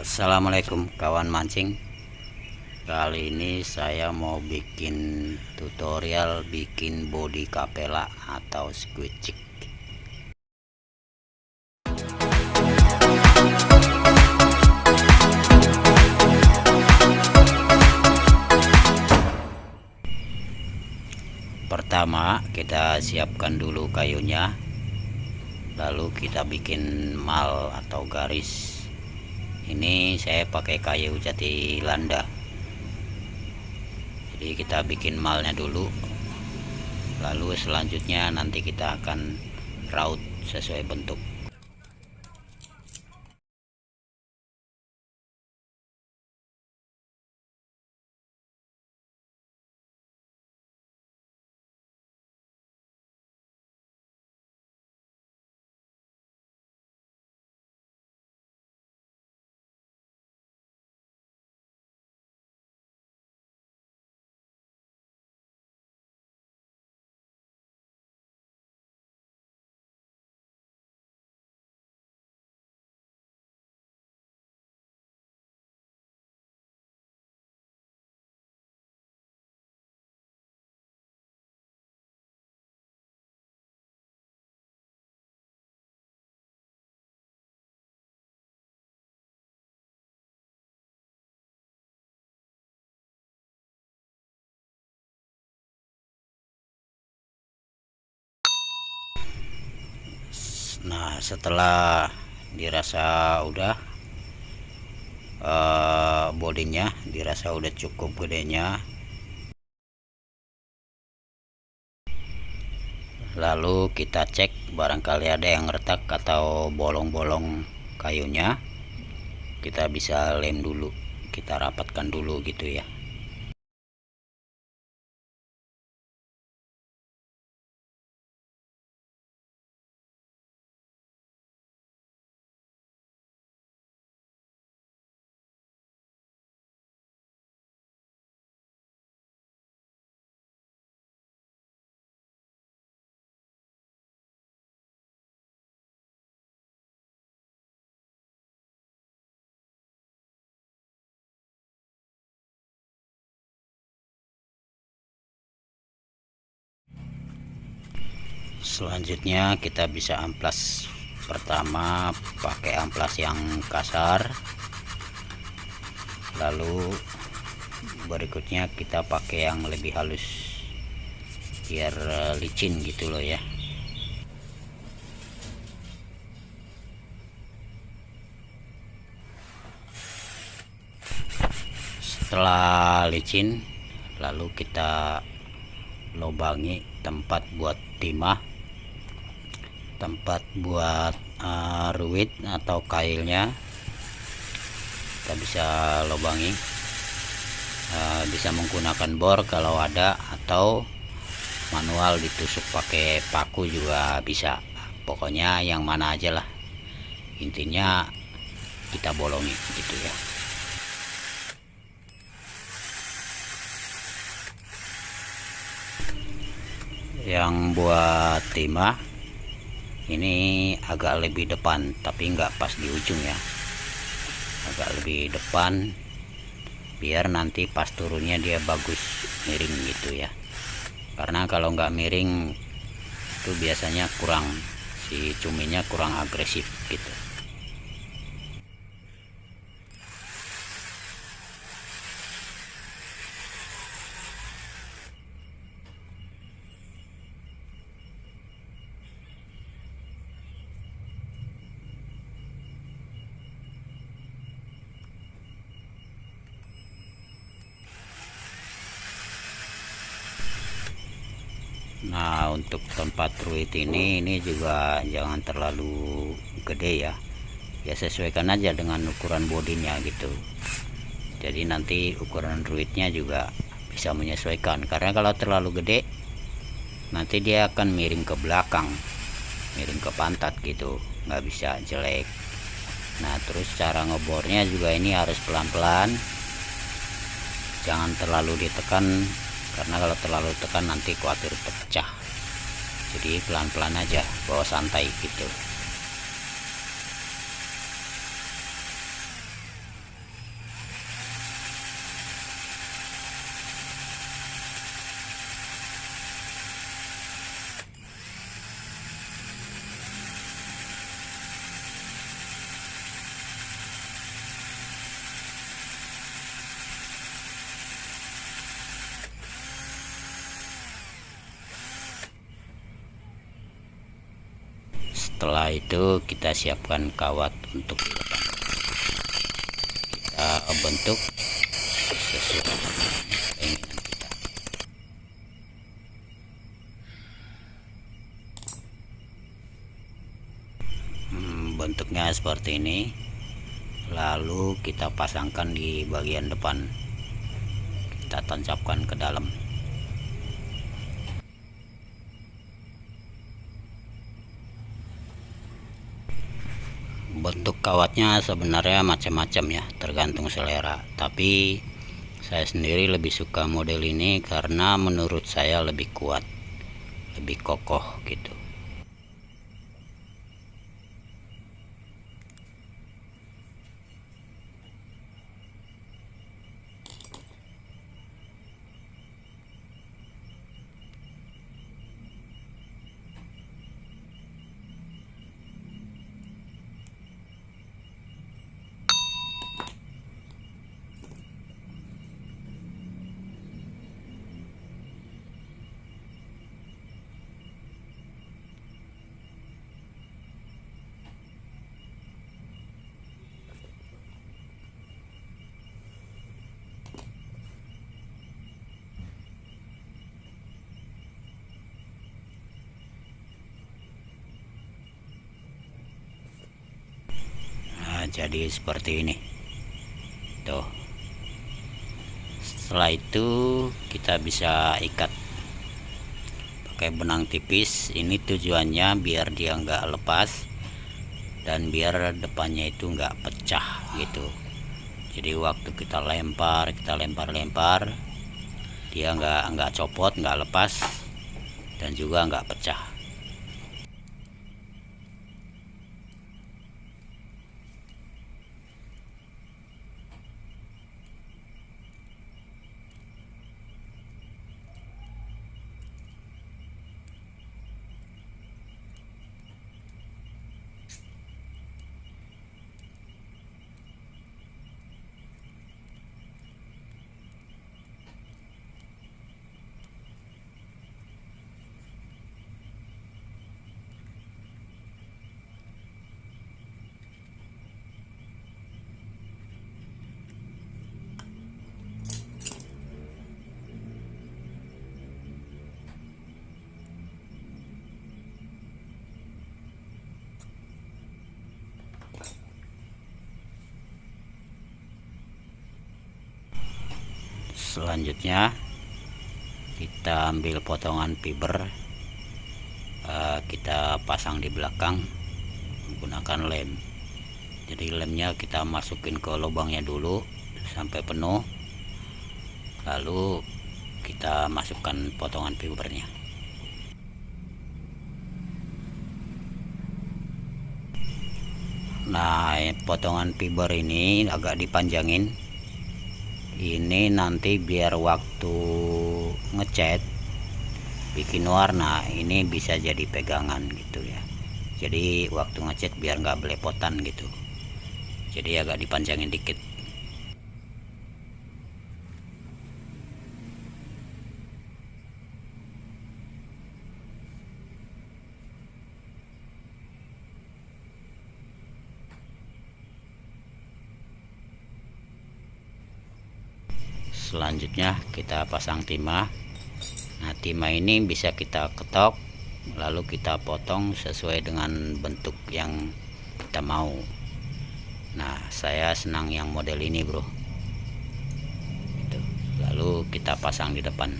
Assalamualaikum kawan mancing. Kali ini saya mau bikin tutorial bikin body capella atau squid jig. Pertama kita siapkan dulu kayunya, lalu kita bikin mal atau garis. Ini saya pakai kayu jati landa, jadi kita bikin malnya dulu, lalu selanjutnya nanti kita akan raut sesuai bentuk. Nah, setelah dirasa udah bodinya dirasa udah cukup gedenya, lalu kita cek barangkali ada yang retak atau bolong-bolong kayunya. Kita bisa lem dulu, kita rapatkan dulu gitu ya. Selanjutnya kita bisa amplas. Pertama pakai amplas yang kasar, lalu berikutnya kita pakai yang lebih halus biar licin gitu loh ya. Setelah licin, lalu kita lubangi tempat buat timah, tempat buat ruit atau kailnya. Kita bisa lubangi, bisa menggunakan bor kalau ada, atau manual ditusuk pakai paku juga bisa. Pokoknya yang mana aja lah, intinya kita bolongi gitu ya. Yang buat timah ini agak lebih depan, tapi nggak pas di ujung ya, agak lebih depan biar nanti pas turunnya dia bagus miring gitu ya. Karena kalau nggak miring itu biasanya kurang, si cuminya kurang agresif gitu. Nah, untuk tempat ruit ini juga jangan terlalu gede ya. Ya sesuaikan aja dengan ukuran bodinya gitu. Jadi nanti ukuran ruitnya juga bisa menyesuaikan. Karena kalau terlalu gede, nanti dia akan miring ke belakang, miring ke pantat gitu, nggak bisa jelek. Nah, terus cara ngebornya juga ini harus pelan-pelan, jangan terlalu ditekan. Karena kalau terlalu tekan nanti khawatir terpecah. Jadi pelan-pelan aja, bawa santai gitu. Setelah itu kita siapkan kawat untuk di depan. Kita bentuk sesuai keinginan kita. Bentuknya seperti ini. Lalu kita pasangkan di bagian depan, kita tancapkan ke dalam. Bentuk kawatnya sebenarnya macam-macam ya, tergantung selera, tapi saya sendiri lebih suka model ini karena menurut saya lebih kuat, lebih kokoh gitu. Jadi seperti ini tuh. Setelah itu kita bisa ikat pakai benang tipis. Ini tujuannya biar dia nggak lepas dan biar depannya itu nggak pecah gitu. Jadi waktu kita lempar dia nggak copot, nggak lepas, dan juga nggak pecah. Selanjutnya kita ambil potongan fiber, kita pasang di belakang menggunakan lem. Jadi lemnya kita masukin ke lubangnya dulu sampai penuh, lalu kita masukkan potongan fibernya. Nah, potongan fiber ini agak dipanjangin. Ini nanti biar waktu ngecat bikin warna ini bisa jadi pegangan gitu ya. Jadi waktu ngecat biar nggak belepotan gitu. Jadi agak dipanjangin dikit. Selanjutnya kita pasang timah. Nah, timah ini bisa kita ketok, lalu kita potong sesuai dengan bentuk yang kita mau. Nah, saya senang yang model ini bro. Gitu. Lalu kita pasang di depan.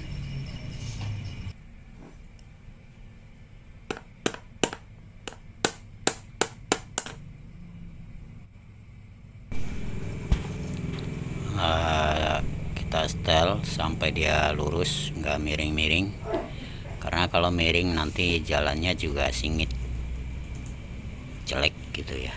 Kita setel sampai dia lurus, nggak miring-miring, karena kalau miring nanti jalannya juga singit, jelek gitu ya.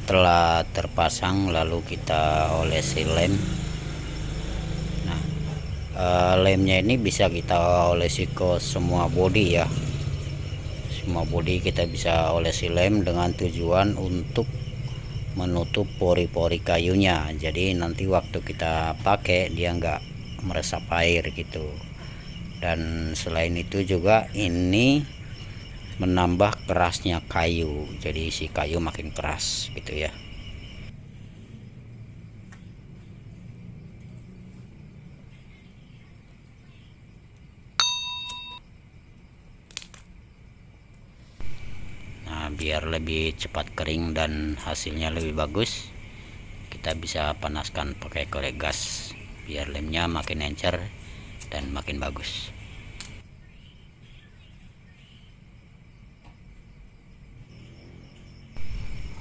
setelah terpasang lalu kita olesi lem. Nah, lemnya ini bisa kita olesi ke semua bodi ya, semua bodi kita bisa olesi lem dengan tujuan untuk menutup pori-pori kayunya, jadi nanti waktu kita pakai dia nggak meresap air gitu. Dan selain itu juga ini menambah kerasnya kayu, jadi si kayu makin keras gitu ya. Nah, biar lebih cepat kering dan hasilnya lebih bagus, kita bisa panaskan pakai korek gas biar lemnya makin encer dan makin bagus.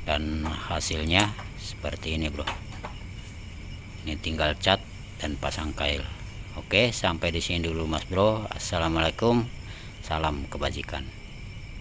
Dan hasilnya seperti ini bro, ini tinggal cat dan pasang kail. Oke, sampai di sini dulu mas bro. Assalamualaikum, salam kebajikan.